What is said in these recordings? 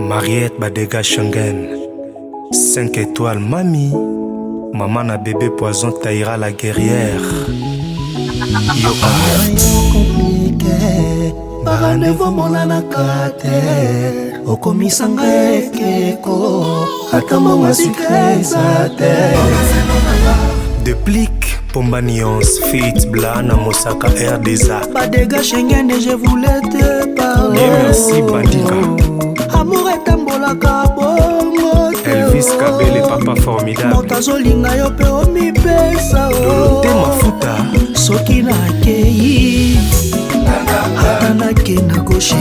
Mariette Badega Schengen 5 étoiles Mami. Maman na bébé poison Taïra la guerrière. Yoka compliqué rendez-vous monana kate okomisanga ekeko ata monga sukreza te. Déplique Pombanions Fit Blana Mosaka RDza Badega Schengen et je voulais te parler. Et merci Bandika Amour etambolaka bongo Elvis Kabele papa formidable moto azolinga yo mpe omipesa Dorote Mafuta soki nakei ata nake na gauche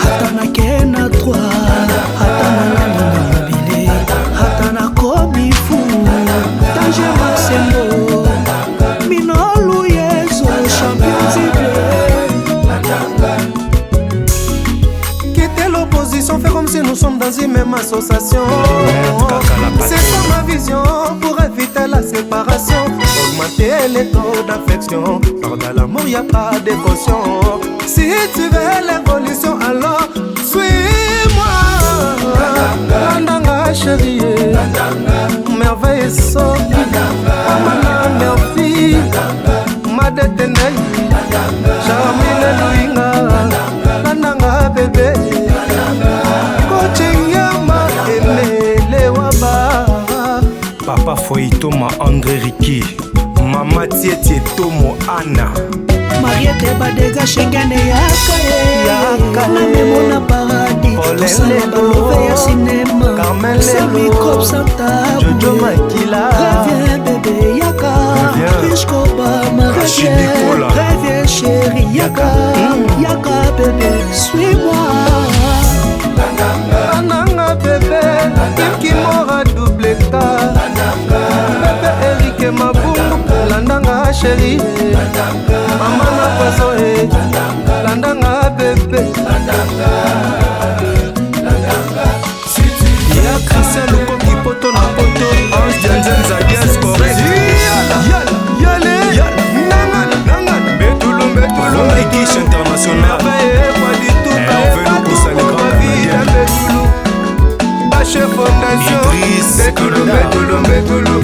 ata nake na droite ata nalandi na mabele ata nakomi fu danger masembo minolu yezo champion zible. Quitter l'opposition, faire comme si nous sommes dans une même association. C'est ça ma vision pour éviter la séparation. Augmenter les taux d'affection. Par de l'amour y'a pas d'émotion. Si tu veux l'évolution alors suis-moi. Landanga chérie, merveille soki, amana merveille, ma détenue, Charmine Louinga, landanga bébé, Kochinyama emele waba. Papa Foyito ma André Riki Mama Tietie Tomo Anna Mariette Badega Schengen yaka na memo na paradis tosala balove ya cinéma Sami Cop Santa Jojo Makila reviens bébé yaka Kishkoba Mariette reviens chérie yaka yaka bébé suis-moi Nanga bébé Kimora double K bébé Eric Mabungu landanga chérie mama na poso landanga bébé ya Christian Lukoki poto na poto Ange Janzenza diaspora Yale Nanga Betulu Rikish international Hervé Lukusa le grand Bache Fondation Idriss Betulu